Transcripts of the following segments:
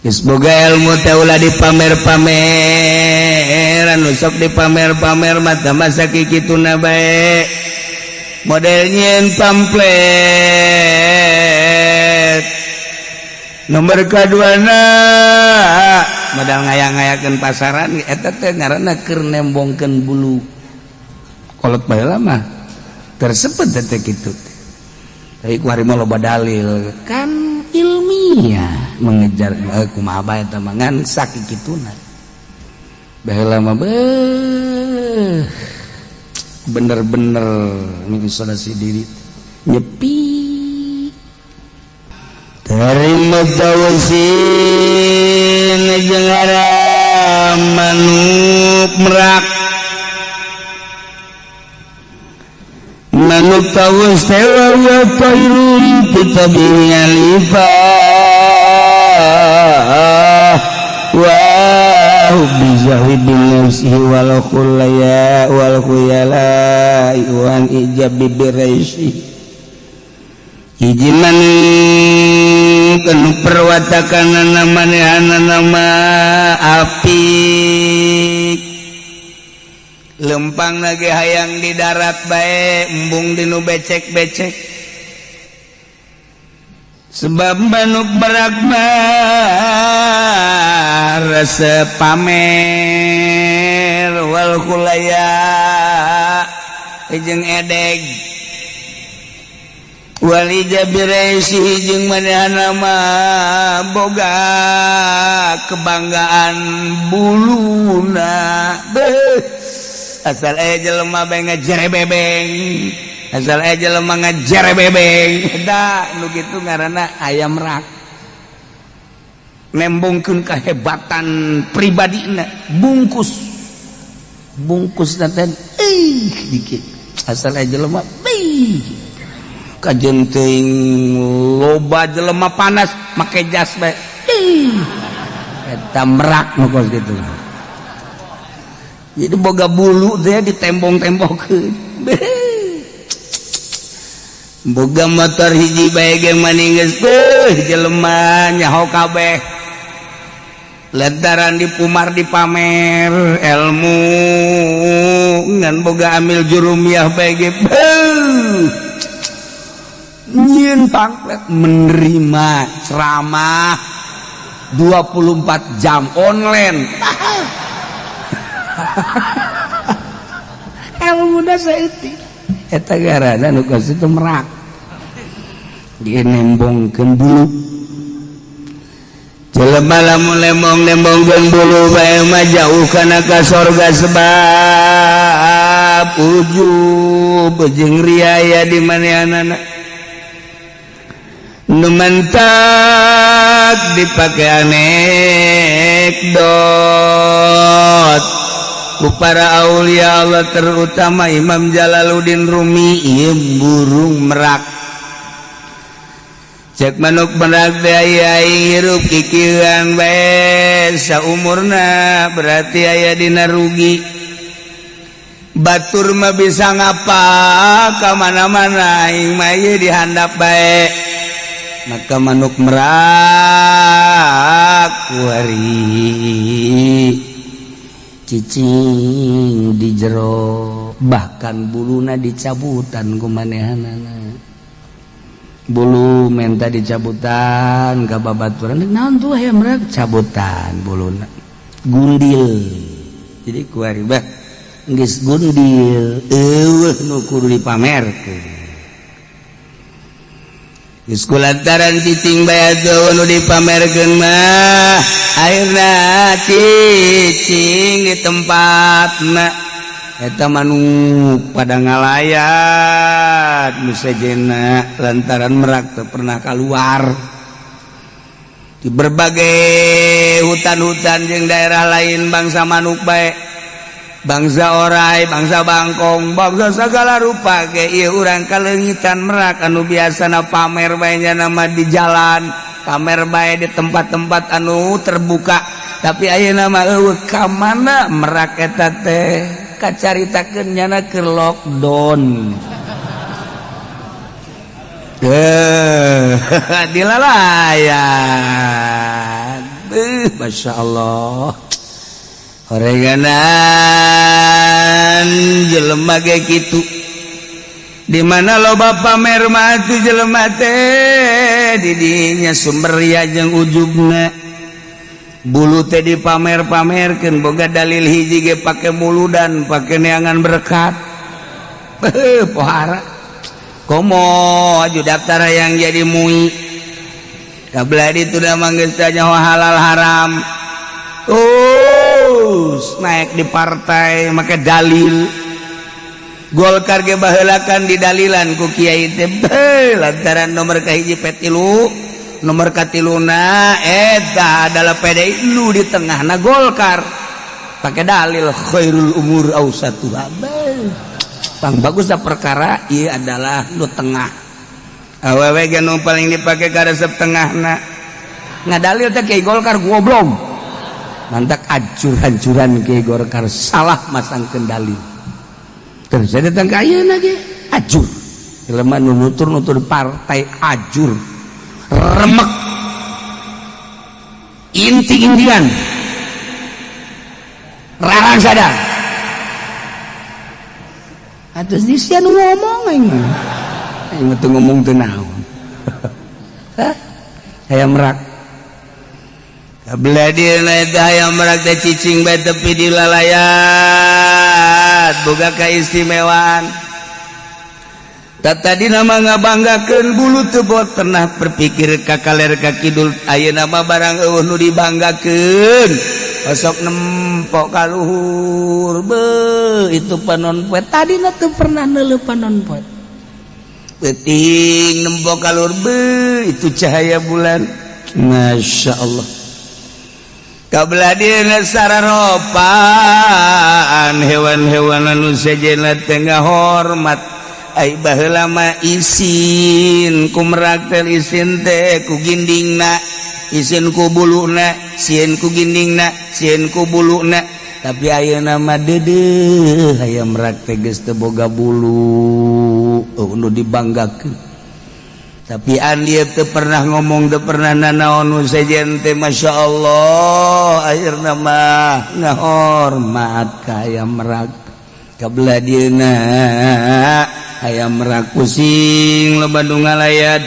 Semoga ilmu teh ulah dipamer-pameran, sok dipamer-pamer mata masa kikituna bae. Modelnya pamflet. Nomor kaduana modal ngayang-ngayakeun pasaran eta teh ngaranna keur nembongkeun bulu. Kolot bae lama tersebut teh kitu. Tapi kuari mah loba dalil kan ilmiah mengejar kumaha bae eta mah ngan sakikituna. Baheula mah bener-bener mengisolasi diri nyepi. Terima tausin jeung manuk merak. Manuk tawus tewa wa tairun kita binyalifah wa bizahidin nafsihi wal khulaya wal khuyala wan ijabi biraisi ijiman kanu perwatakan nama api lempang lagi hayang di darat bae embung dinu becek-becek sebab manuk merak rasa pamer wal khulaya jeung edeg wali jabiraisi jeung manehna mah boga kebanggaan buluna asal jelema bae ngajerebebeng asal jelema ngajerebebeng da nu kitu ngaranna ayam rak nembongkeun kahebatan pribadina bungkus teh dikit asal jelema kajen teuing loba jelema panas make jas bae eta merak nu kos kitu. Jadi boga bulu teh ditembong-tembongkeun. Boga motor hiji bae ge maninggeus jelema nyaho kabeh. Lantaran dipumar dipamer ilmu ngan boga amil jurumiyah bae ge. Nyieun pamflet menerima ceramah 24 jam online. Ilmu da saeutik eta garana nu kos itu merak dinembongkeun bulu jelema lamun nembongkeun bulu bae mah jauh kana ka sorga sebab ujub jeung riaya di manehanana nu mantak dipake anekdot ku para aulia Allah terutama Imam Jalaluddin Rumi ieu burung merak cek manuk merak teh aya hirup kikieuan bae saumurna berarti aya dina rugi batur mah bisa ngapa ka mana-mana aing mah ieu dihandap bae maka manuk merak kuari cicing di jero bahkan buluna dicabutan ku manehanana bulu menta dicabutan ka babaturan naon tuh aya merak cabutan buluna gundil jadi kuari bah geus gundil eueuh nu kudu dipamerkeun geus kulantaran cicing bae nu dipamerkeun mah akhirna cicing di tempatna eta manuk pada ngalayat nu sejenna lantaran merak teu pernah keluar di berbagai hutan-hutan jeung daerah lain bangsa manuk bae bangsa orai bangsa bangkong bangsa segala rupa ge ieu urang kaleungitan merak anu biasana pamer bae nya nama di jalan pamer bae di tempat-tempat anu terbuka tapi ayeuna mah eueuh ka mana merak eta teh kacaritakeun nyana keur lockdown dilalayan Masya Allah horenganan jelema ge kitu di mana loba pamer mah tu jelema teh di dinya sumber ria jeung ujubna bulu teh dipamer-pamerkeun boga dalil hiji ge pake muludan pake neangan berkat pohara komo aju daftar yang jadi mui kablah itu dah manggis nyawa halal haram naik di partai make dalil Golkar ge baheulakan di dalilan ku kiai teh lantaran nomor kahiji petilu nomor katiluna eta adalah PDI lu di tengahna Golkar pakai dalil khairul umur ausatuha pang bagusna perkara ieu adalah nu tengah awewe ge nu paling dipake ka resep tengahna ngadalil teh kiai Golkar goblok mantak hancur-hancuran kiai Golkar salah masangkeun dalil terus ada tangga ayeuna ge ajur jelema nu nutur partai ajur remek inti-intian rarang sadar atus disian ngomong aing teu ngomong teu naon hayam merak kabelah dieuna eta hayam merak teh cicing bae tepi di lalayat boga kaistimewaan tadi nama ngabanggakeun bulu teu bot pernah berpikir ka kaler ka kidul ayeuna mah barang eueuh nu dibanggakeun osok nempok ka luhur be itu panon poe tadina teu pernah neuleuh panon poe peuting nempok ka luhur be itu cahaya bulan Masya Allah kabelah dieuna sararopan hewan-hewan anu sejenna teh ngahormat ai baheula mah isin ku merak teh isin teh ku gindingna isin ku buluna sieun ku gindingna sieun ku buluna tapi ayeuna mah deudeuh aya merak teh geus teu boga bulu nu dibanggakeun tapi an dia teu pernah ngomong teu pernah nanaon nu sejen teh masyaallah akhirna mah ngahormat ka aya merak kabelah dieuna hayam merak pusing loba nu ngalayat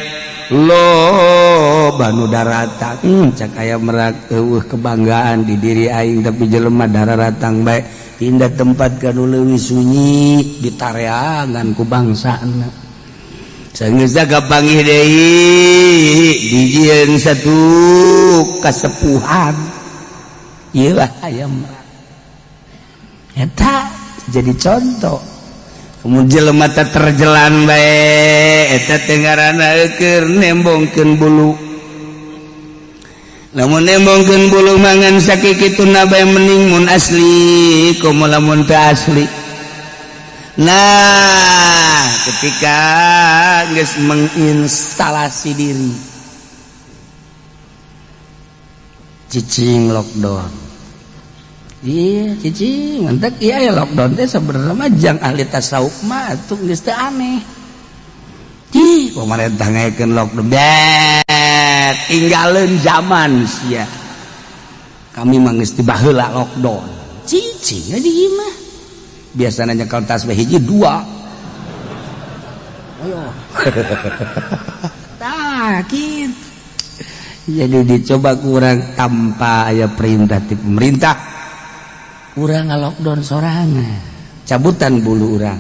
loba nu daratang cak hayam merak eueuh kebanggaan di diri aing tapi jelema dararatang bae pindah tempat kanu leuwih sunyi ditareangan ku bangsana sageusna kapanggih deui dijieun satu kasepuhan ieu lah hayam merak eta jadi contoh kemudian jelema teh terjelan bae eta teh ngaranna keur nembongkeun bulu lamun nembongkeun bulu mangan sakikituna bae mending mun asli komo lamun teu asli nah ketika geus menginstalasi diri cicing lockdown iya cicing entek iya ya lockdown teh sebenarnya mah jang ahli tasawuf mah atuh geus teu aneh ih pemerintah ngaekeun lockdown bet tinggalin zaman sia kami mah geus teu baheula lockdown cicing aja gimana biasana nyekel tasbih hiji 2 ayo tah kitu jadi dicoba kurang tanpa aya perintah ti pemerintah urang lockdown sorangan cabutan bulu urang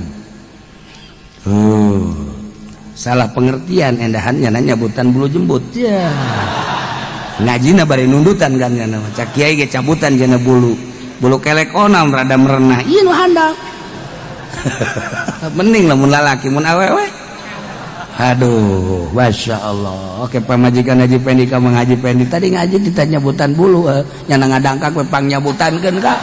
salah pengertian endahannya nanya butan bulu jembut ya ngajina bari nundutan kan kana cak kiai ge cabutan jana bulu kelek onam rada merenah ieu nu handap mending lamun lalaki mun awewe aduh Masya Allah oke pamajikan Haji Pendi ka Mang Haji Pendi tadi ngaji ditanya butan bulu nyana ngadangkak we pang nyabutankeun ka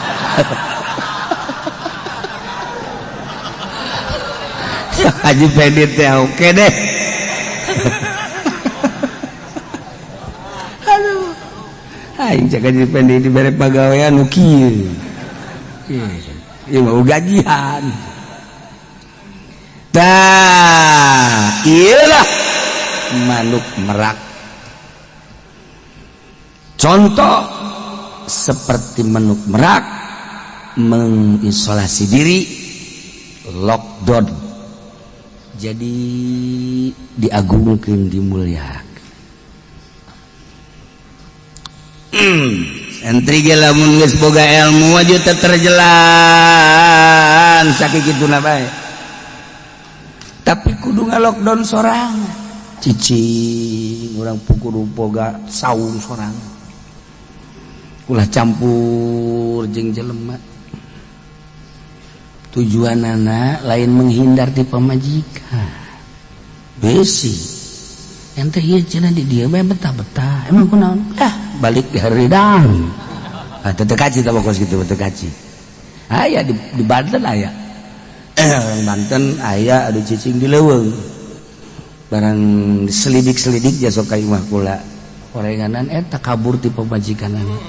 Haji Pendi teh oke deh aduh aing cak Haji Pendi dibere pagawean nu kieu ieu mah gajian tah iyalah manuk merak contoh seperti menuk merak, mengisolasi diri, lockdown. Jadi diagungkeun, dimuliakeun. Santri ge lamun geus boga ilmu aju teu terjelan sakikituna bae. Tapi kudu ngalockdown sorangan. Cicing urang pukul boga saung sorangan. Ulah campur jeung jelema. Tujuanana lain menghindar di pamajikan. Besi. Ente ieu cenah di dieu bae betah-betah. Emang kunaon? Balik di haridang. Teu kaji teh pokos kitu, teu kaji. Aya di Banten aya. Banten aya adu cicing di leuweung. Barang selidik-selidik ja sok ka imah kula. Orenganan eta kabur ti pamajikanana.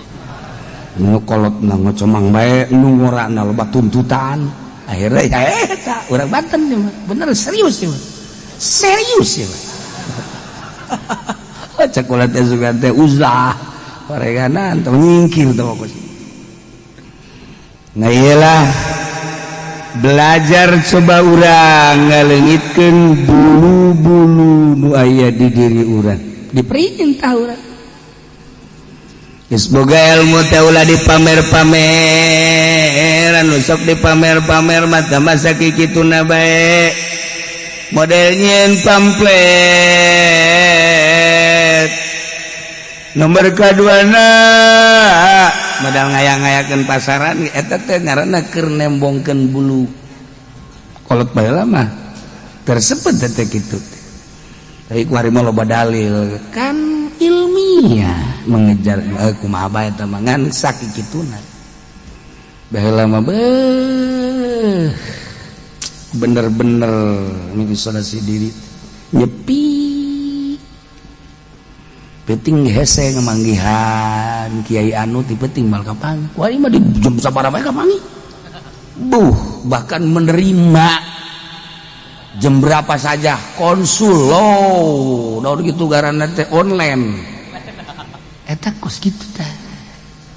Nu kolotna ngocomang bae, nu ngorana loba tuntutan. Akhirnya ya eta urang Banten nih mah. Bener serius ya. Serius ya. Cek kula teh sugan teh uzah. Orenganan teu nyingkir teh pokos. Nah iyalah belajar coba urang ngaleungitkeun bulu-bulu nu aya di diri urang. Diperintah urang. Geus boga ilmu teh ulah dipamer-pamer, anu sok dipamer-pamer mah tah masa kikituna bae. Model nyieun pamflet. Nomor kaduana modal ngayang-ngayakeun pasaran eta teh ngaranna keur nembongkeun bulu. Kolot baheula mah tersebut teh kitu. Tapi kuari mah loba dalil kan ilmiah mengejar kumaha bae eta mah ngan sakikituna. Baheula mah bener-bener mengisolasi diri nyepi. Penting hese ngemanggihan kiai anu ti penting mal kapangi. Wah ini mah di jam sabaraha bae kapangi. Bahkan menerima jam berapa saja konsul loh. Daun gitu garanna teh online. Eta kos kitu teh.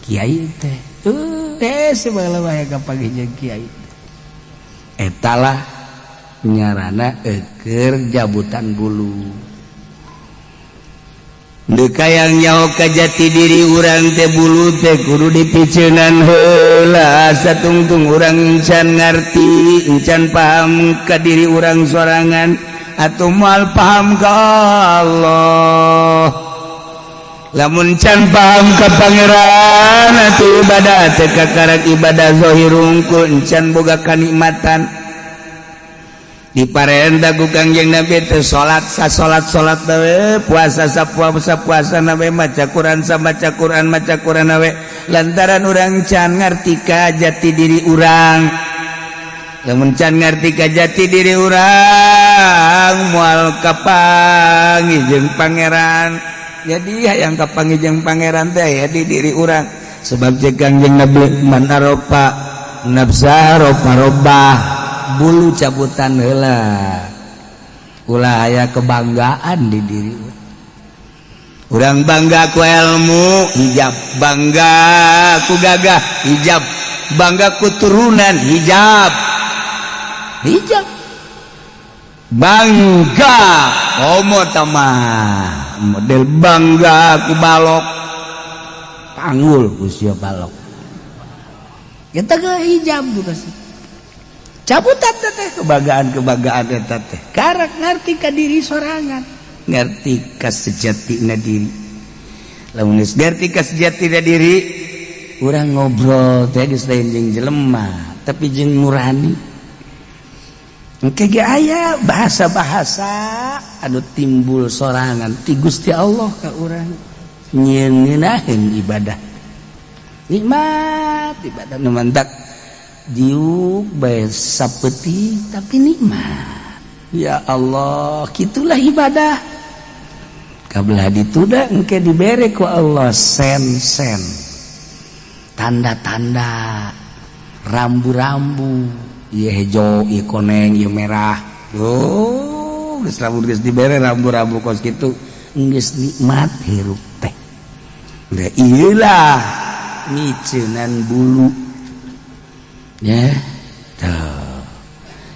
Kiai teh. Hese bae bae kapangi jeung kiai. Eta lah nyarana keur jabutan bulu. Dekayang nyaho ka jati diri urang teh bulu teh kudu dipiceunan heula satungtung urang encan ngarti encan paham ka diri urang sorangan atuh moal paham ka Allah. Lamun can paham ka pangeran atuh ibadah teh kakarak ibadah zahir unggul encan boga kanikmatan. Diparenta ku Kangjeng Nabi teh salat we, puasa puasa we, maca Quran we, lantaran urang can ngarti ka jati diri urang. Lamun can ngarti ka jati diri urang moal kapangi jeung pangeran. Jadi hayang kapangi jeung pangeran teh ya di diri urang. Sebab cek Kangjeng Nabi man aropa nafsa robah bulu cabutan heula. Ulah aya kebanggaan di diri urang. Bangga ku ilmu hijab, bangga ku gagah hijab, bangga ku turunan hijab. Bangga homo tamah model bangga ku balok panggul ku sia balok. Kita ke hijab juga sih. Cabutan teh kebanggaan eta teh karak ngarti ka diri sorangan, ngarti ka sejatina diri. Lamun geus ngarti ka sejatina diri urang ngobrol teh geus lain jeung jelema tapi jeung nurani. Engke ge aya bahasa-bahasa anu timbul sorangan ti Gusti Allah ka urang nyieuninaheun ibadah. Nikmat ibadah nu mantak diuk bae sapeuting tapi nikmat. Ya Allah, kitulah ibadah. Kabelah dituda engke dibere ku Allah sen-sen. Tanda-tanda rambu-rambu, ieu hejo, ieu koneng, ieu merah. Oh, geus lamun geus dibere rambu-rambu kos kitu, geus nikmat hirup teh. Da ieulah micenan bulu ya tuh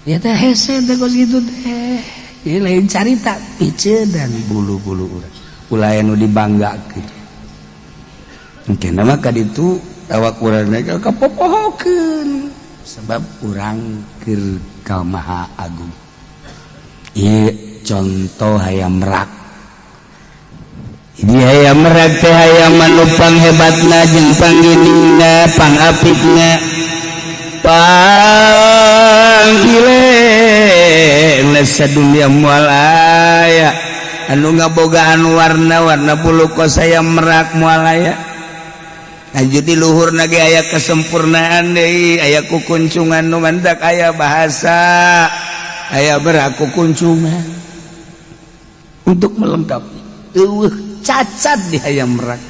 ya teh hese teh kos gitu teh ini lain carita micenan bulu-bulu urang ulah anu dibanggakeun mungkin nama kaditu awak urang teh kapopohokeun sebab urang keur ka Maha Agung ieu contoh hayam merak ini hayam merak teh hayam manupang hebatna jeung pangginingna pangapitna panggilena sadunia moal aya anu ngabogaan warna-warna bulu kos hayam merak moal aya aju di luhurna ge aya kesempurnaan deui aya kukuncungan nu mantak aya bahasa aya beraku kuncungan untuk melengkapi eueuh cacat di hayam merak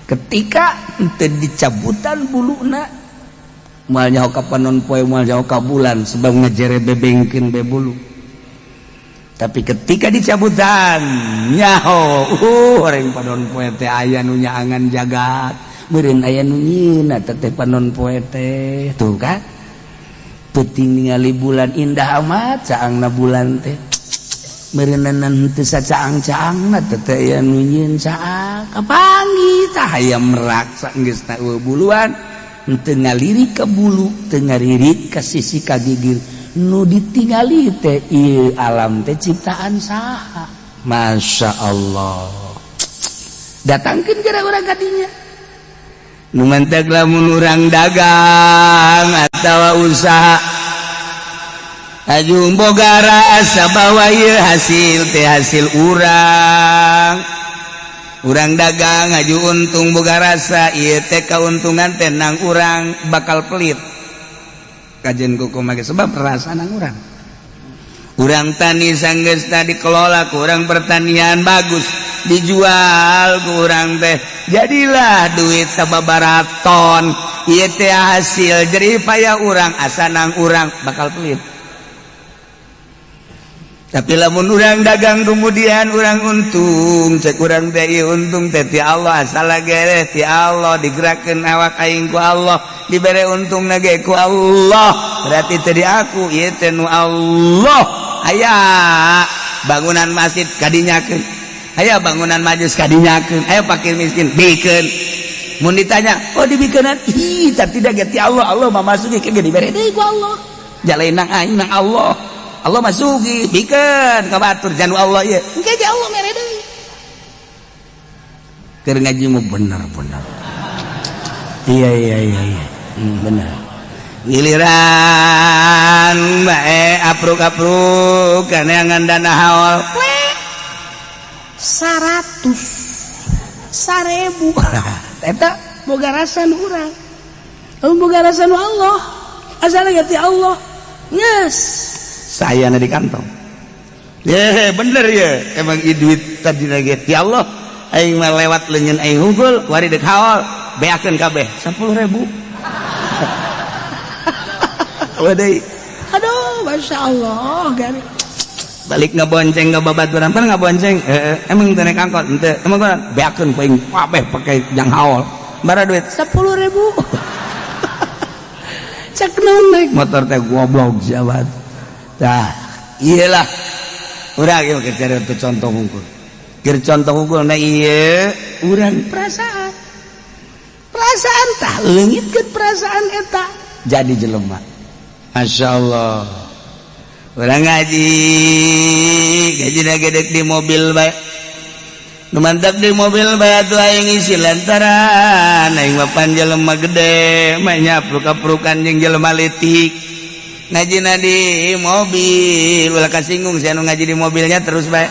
ketika teu dicabutan buluna moal nyaho ka panon poe moal nyaho ka bulan sebab ngajere bebengkeun be bulu tapi ketika dicabutan nyaho horeng panon poe teh aya nu nyaangan jagat meureun aya nu nyieunna teh panon poe teh tuh kan peuting ningali bulan indah amat caangna bulan teh meureunnan teu sacaang-caangna teh aya nu nyieun caang kapangi tah hayam merak saenggeusna eueuh buluan teu ngalirik ka bulu teu ngalirik ka sisi ka gigir nu ditingali teh ieu alam teh ciptaan saha Masya Allah datangkeun gara urang ka dinya nu mantek lamun urang dagang atawa usaha aju boga rasa bahwa ieu hasil teh hasil urang dagang aju untung boga rasa ieu teh kauntungan teh nang urang bakal pelit kajen kumaha sebab perasaan nang urang tani sanggeusna dikelola ku urang pertanian bagus dijual ku urang teh jadilah duit sababaraton ieu teh hasil jerih payah urang asa nang urang bakal pelit tapi lamun urang dagang kemudian urang untung cek urang teh ieu untung teh ti Allah asal ge ti Allah digerakkeun awak aing ku Allah dibere untung ge ku Allah berarti teh di aku ieu teh nu Allah aya bangunan masjid kadinyakeun aya bangunan majlis kadinyakeun aya fakir miskin bikeun mun ditanya oh dibikeunan ih tidak ge ti Allah Allah mah masuki ke dibere deui ku Allah jalain nang aing nang Allah Allah masuki bikeun ka batur janu Allah ieu engke ge Allah mere deui keur ngaji mah bener iya bener giliran bae apruk-apruk kana ngandana haol 100 1000 eta boga rasa nu urang boga rasa nu Allah asal ge ti Allah geus saya di kantong ya bener ya emang duit tadi lagi ti Allah aing mah lewat leunyeun aing hungkul wari deuk haol beakeun kabeh 10.000 wadai aduh Masya Allah gari balik ngabonceng ka babaturan pan ngabonceng emang teu naik angkot henteu emang gua beakeun paing kabeh pake jang haol bara duit 10.000 cek naik motor teh goblok jawat tah iyalah urang ieu keur cari contoh hungkul keur contoh hungkul na ieu urang perasaan tah leungitkeun perasaan eta jadi jelema Masya Allah urang ngaji gedek di mobil bae nu mantap di mobil bae atuh aing ngisi lantaran aing mah pan jelema gede mah nyapruk-aprukan jeung jelema leutik ngajina di mobil ulah kasinggung si anu ngaji di mobilnya terus bae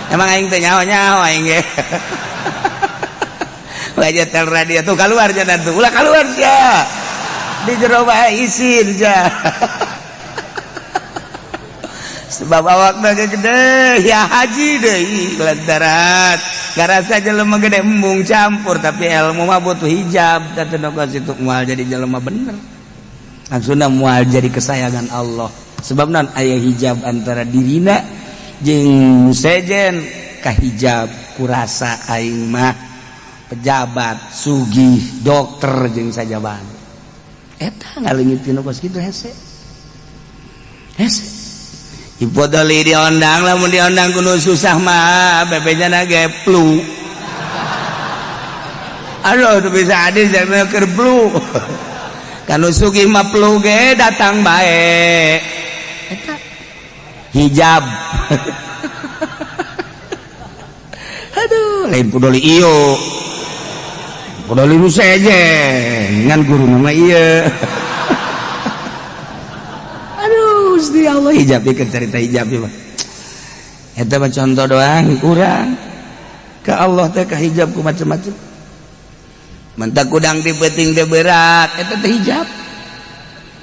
emang aing teh nyaho-nyaho aing ge wajah tel radio tuh keluar jangan tuh ulah keluar sia di jero bae isin ja sebab awakna gede ya haji deui lantaran garasa jelema gede embung campur tapi ilmu mah butuh hijab teh ka situ moal jadi jelema bener langsungna moal jadi kesayangan Allah sebab naon aya hijab antara dirina jeung sejen ka hijab kurasa aing mah pejabat sugih dokter jeung sajaban eta ngaleungitkeun kos kitu hese hipodoli diondang lamun diondang kudu susah mah bebejana ge flu aduh tuh bisa hadis jangan keur flu kanu sugih mah flu ge datang bae eta hijab aduh lain podoli ieu podoli nu seje ngan guru nama ieu aduh Gusti Allah hijab ieu cerita hijab ieu mah eta mah contoh doang urang ka Allah teh ka hijab ku macam-macam mentak udang di peting teh berat eta teh hijab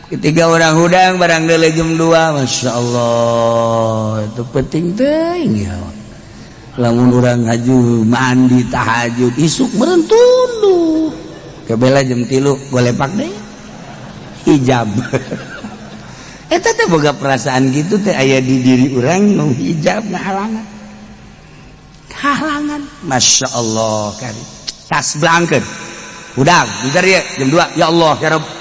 ketika orang hudang barang deuleu jam 2 Masya Allah itu peting teuing ya lamun urang haju mandi tahajud isuk meureun tunduh kebela jam 3 golepak deui hijab eta teh boga perasaan gitu teh aya di diri urang nu hijab ngahalangan Masya Allah kari tas blangkeun hudang bentar ya jam 2 ya Allah ya Rabb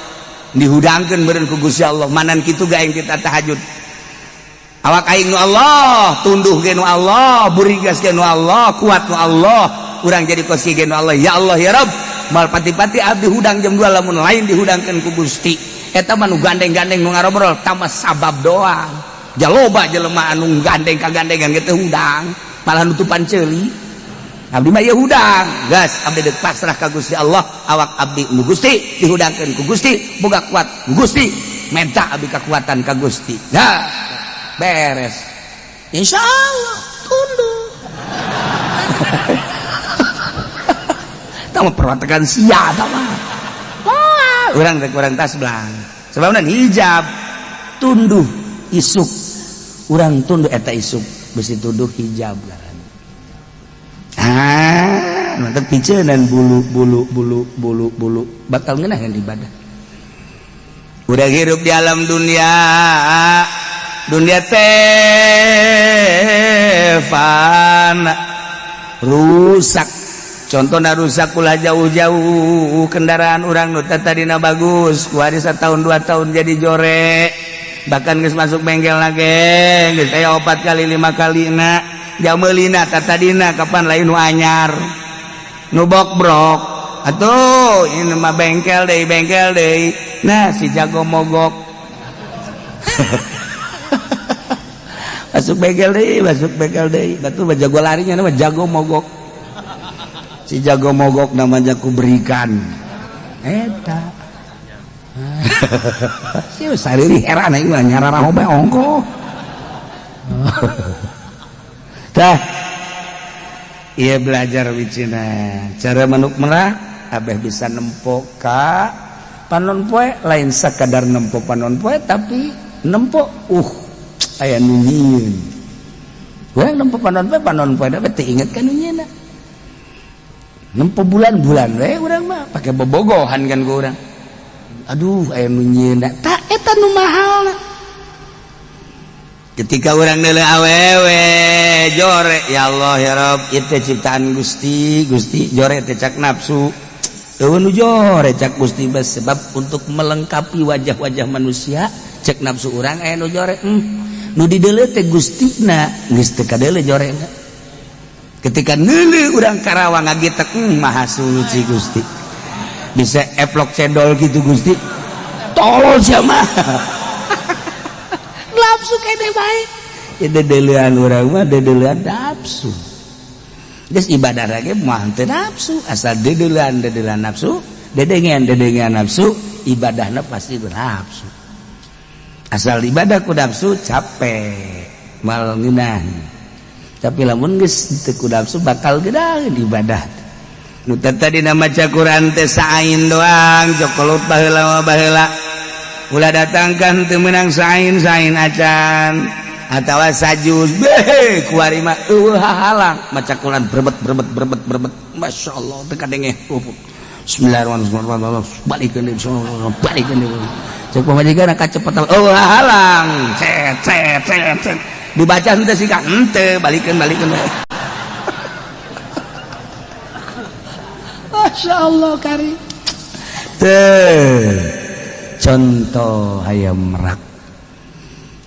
dihudangkeun meureun ku Gusti Allah manan kitu gaeng kita tahajud awak aing nu Allah tunduh ge nu Allah burigas ge nu Allah kuat nu Allah urang jadi kosi ge nu Allah ya Allah ya Rabb mal pati-pati abdi hudang jam 2 lamun lain dihudangkeun ku Gusti eta mah nu gandeng-gandeng nu ngarobrol tambah sabab doang jaloba jelema anu gandeng kagandengan ge teh hudang malah nutupan ceuli abdi mah ieu hudang gas abdi deuk pasrah ka Gusti Allah awak abdi nu Gusti dihudangkeun ku Gusti boga kuat ku Gusti menta abdi kakuatan ka Gusti nah beres insyaallah tunduk tama perwatakan sia tama urang rek urang tas belang sebabna hijab tunduh isuk urang tunduh eta isuk besi tunduh hijab mantap piceun bulu bakal ngeunah yang ibadah udah hirup di alam dunia teh fana rusak contohna rusak ulah jauh-jauh kendaraan urang nu tadina bagus ku hari 1 tahun 2 tahun jadi jorek bahkan geus masuk bengkel lagi geus aya 4 kali 5 kali na jameulina tadina kapan lain nu anyar nu bok-brok atuh ini mah bengkel deui nah si jago mogok masuk bengkel deui batu jago larinya nama jago mogok si jago mogok namanya ku berikan eta si sariri heran ieu mah nyararah obe ongko tah iya belajar wicina cara manuk merah abeh bisa nempo ka panon poe lain sakadar nempo panon poe tapi nempo aya nu nyieun we nempo panon poe da teh inget ka nu nyieunna nempo bulan-bulan we urang mah pake bobogohan kan ku urang aduh aya nu nyieunna tah eta nu mahalna ketika orang nele awewe jore ya Allah ya Rabb itu ciptaan Gusti jore teh cak nafsu teu nu jore cak Gusti bas sebab untuk melengkapi wajah-wajah manusia cek nafsu urang aya nu jore nu dideuleu teh Gustina geus teu kadeuleu jorena ketika neuleuh urang Karawang ngagitek maha suci Gusti bisa eplok cendol gitu Gusti tolol sia mah nafsu kene bae ya dedeleuan urang mah dedeleuan nafsu geus ibadah lagi mah teu nafsu asal dedeleuan nafsu dedengean nafsu ibadahna pasti bernafsu asal ibadah ku nafsu capek mal ngeunah tapi lamun geus teu ku nafsu bakal gedaheun ibadah nu tadi maca Quran teh sain doang jokolot baheula ulah datangkan teu meunang sain acan atawa sajus beh kuari mah halang maca Quran berbet masyaallah teu kadenge bismillahirrahmanirrahim balikeun insyaallah balikeun cek pamajikan kacepetan halang cet dibaca henteu sih ka henteu balikeun insyaallah kari contoh hayam merak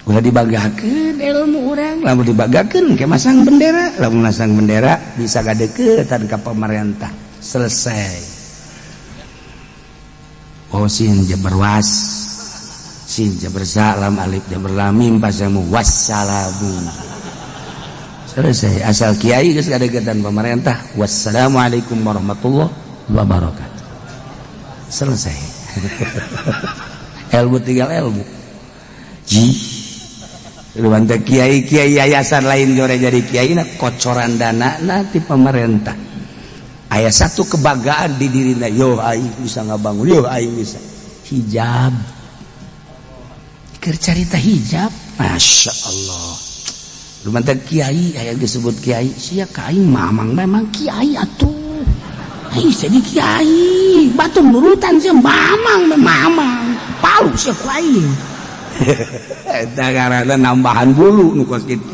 ulah dibagakeun ilmu urang lamun dibagakeun ke masang bendera lamun masang bendera bisa gadeukeutan ka pemerintah selesai sin jabar was sin jabar salam alif jabar lam mim pasamu wassalamu selesai asal kiai geus gadeukeutan pemerintah wassalamualaikum warahmatullahi wabarakatuh selesai ilmu tinggal ilmu Luanta kiai yayasan lain jore jadi kiai na kocoran dana nanti pemerintah aya satu kebanggaan di dirina yo aing bisa ngabangun yo aing bisa hijab keur carita hijab masya Allah luanta kiai aya disebut kiai sia ka aing mamang memang kiai atuh aing jadi kiai batu nurutan sia mamang palu sia ku aing eta karana nambahan bulu nu kos kitu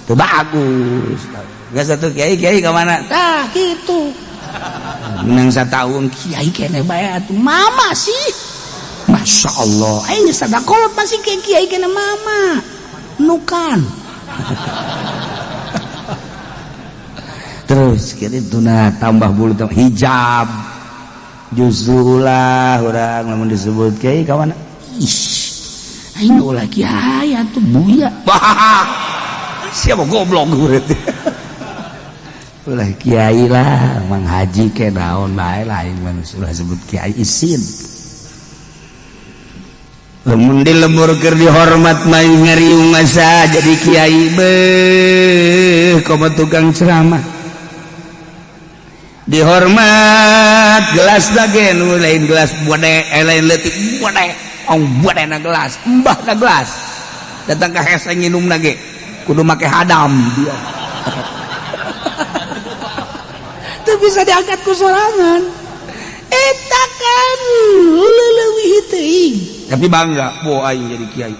teu bagus geus atuh kiai ka mana tah kitu menang sataun kiai keneh bae atuh mama sih masya Allah aing sadakolot masih kiai keneh mama nukan terus kitu nah tambah bulu hijab justru ulah urang lamun disebut kiai ka mana aing ulah kiai atuh buya siapa goblok ulah kiai lah mang haji ke naon bae lain mang ulah sebut kiai isin lamun di lembur keur dihormat mah ngariung asa jadi kiai beuh komo tukang ceramah dihormat gelas dage nu lain gelas bode lain leutik bode buat enak gelas, mbah na gelas, datang ke hese nginum lagi, kudu make hadam dia. Itu bisa diangkat ku sorangan. Eta kan leuwih teuing. Tapi bangga, po aing jadi kiai.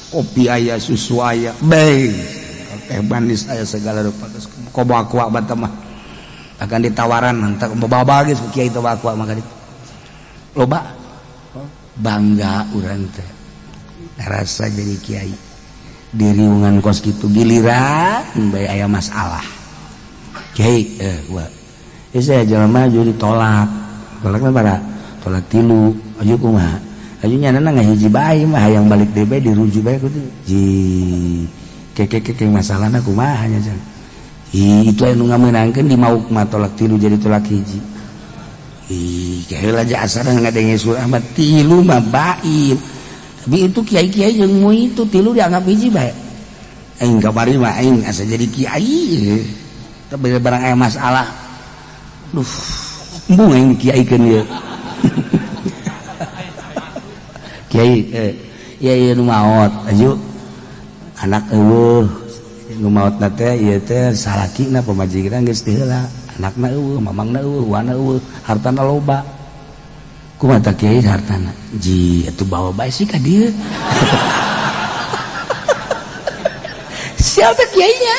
Kopi aya, susu aya, bae. Teh manis aya segala rupa. Koba aqua bata mah. Akan ditawaran hantar bababa geus kiai teh aqua mah kali. Loba bangga urang teh rasa jadi kiai di riungan kos kitu giliran bae aya masalah kiai saya jelema aju ditolak tolakna bara tolak 3 aju kumaha aju nyanana ngahiji bae mah hayang balik deui bae dirujuk bae kudu ji keke masalahna kumaha nya jan itu anu ngameunangkeun di mauk mah tolak 3 jadi tolak hiji kayak aja asal ngadenge surah mah 3 mah baik tapi itu kiai-kiai yang mau itu 3 dianggap hiji bae aing kamari mah aing asa jadi kiai tapi barang aya masalah duh embung aing kiaikeun ieu kiai ieu nu maot aju anak eueuh nu maotna teh ieu teh salakina pamajikan geus teu heula anakna eueuh mamangna eueuh wana eueuh hartana loba kumaha tah kiai hartana ji atuh bawa bae sih ka dieu siapa kiainya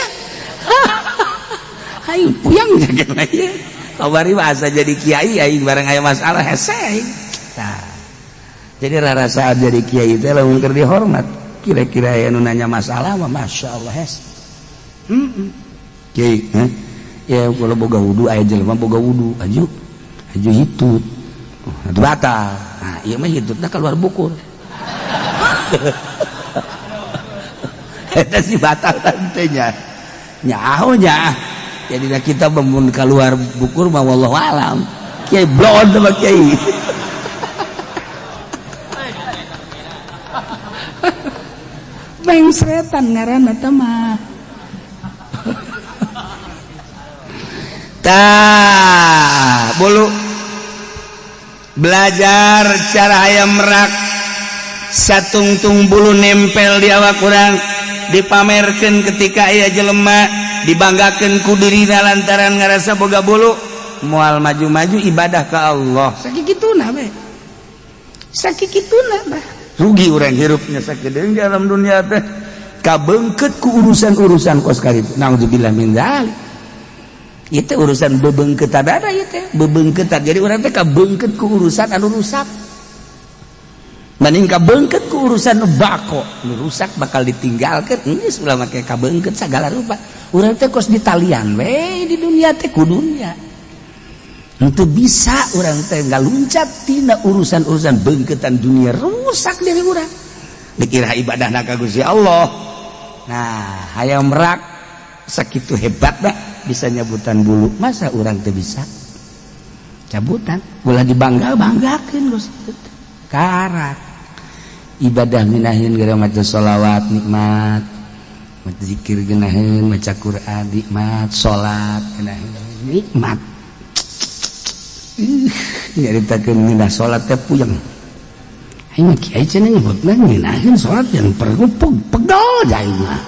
aing puyang jagetna ieu kabari mah asa jadi kiai aing bareng aya masalah hese tah jadi rarasaan jadi kiai teh lamun keur dihormat kira-kira aya nu nanya masalah mah masyaallah hese kiai ya kalau boga wudu aya jelema boga wudu aju hitut atuh batal nah ieu mah hitutna keluar bukur eta si batal teh nya nyaho nya jadi kita mun keluar bukur mah wallahu alam kiai blon sama kiai beng setan ngaranna teh mah bulu belajar cara hayam merak satungtung bulu nempel di awak urang dipamerkeun ketika aya jelema dibanggakeun ku dirina lantaran ngarasa boga bulu moal maju-maju ibadah ka Allah sakikituna we sakikituna bah rugi urang hirupnya sakideung di alam dunia teh kabeungkeut ku urusan-urusan kos karitu naudzubillah min dzalik itu urusan bebengket ada itu bebengket jadi orang teh kabengket ku urusan anu rusak mending kabengket ku urusan bako nu rusak bakal ditinggalkeun geus ulah make kabengket sagala rupa urang teh kos di talian we di dunia teh ku dunia henteu bisa urang teh ngaluncat tina urusan-urusan bengketan dunia rusak dari urang dikira ibadahna ka Gusti Allah nah hayang merak sakitu hebatna bisa nyabutan bulu masa urang teh bisa cabutan ulah dibangga-banggakeun Gusti karak ibadah minahin gara maca sholawat nikmat maca zikir geunaheun maca Quran nikmat salat geunaheun nikmat nyaritakeun ngeunah salat teh puyeng aing mah kiai cenah nyebutna ngeunaheun salat yang perlu pegel jai mah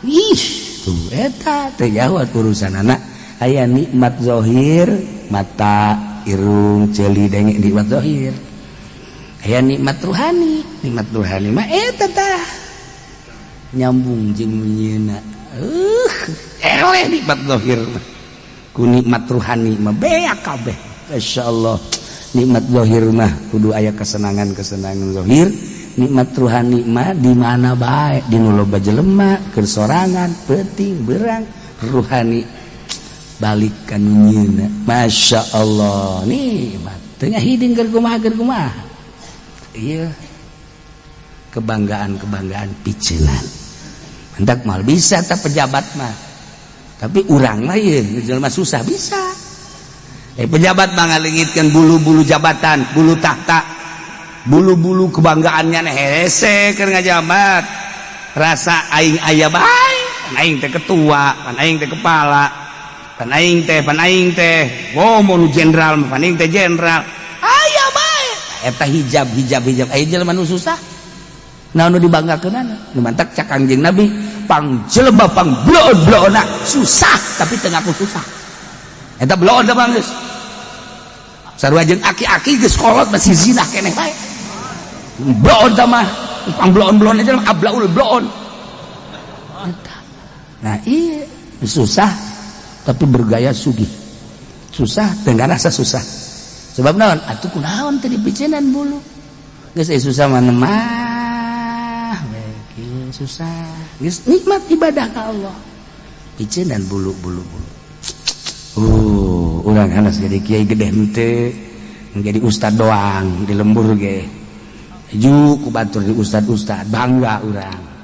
ih tuh eta teh jawab urusanana aya nikmat zahir mata irung ceuli denge nikmat zahir aya nikmat ruhani mah eta tah nyambung jeung nyieuna eleh nikmat zahir mah ku nikmat ruhani mah beak kabeh masyaallah nikmat zahir mah kudu aya kesenangan zahir nikmat ruhani mah di mana bae di nu loba jelema keur sorangan penting berang ruhani balik ka nyieuna masyaallah nikmat teu ngahiding keur kumaha iya kebanggaan picenan hendak mal bisa tak pejabat mah tapi urang mah ye jelema susah bisa pejabat mah ngalingitkeun bulu-bulu jabatan bulu tahta bulu-bulu kebanggaannya hese keur ngajabat rasa aing aya bae pan aing teh ketua pan aing teh kepala pan aing teh mun jenderal pan aing teh jenderal aya bae eta hijab aya jelema nu susah naon nu dibanggakeunana nu mantak cak Kangjeng Nabi pang jelema pang bloon-bloona susah tapi teu ngaku susah eta bloon teh geus sarua jeung aki-aki geus kolot masih zina keneh bae bloon teh mah pang bloon-bloon aja ablaul bloon eta nah ieu susah tapi bergaya sugih susah teu ngarasa susah sebab naon atuh kunaon teh dipicenan bulu geus susah mah kieu susah geus nikmat ibadah ka Allah picenan bulu-bulu urang hanas jadi kiai gede teh jadi ustad doang di lembur ge ju ku batur di ustad bangga urang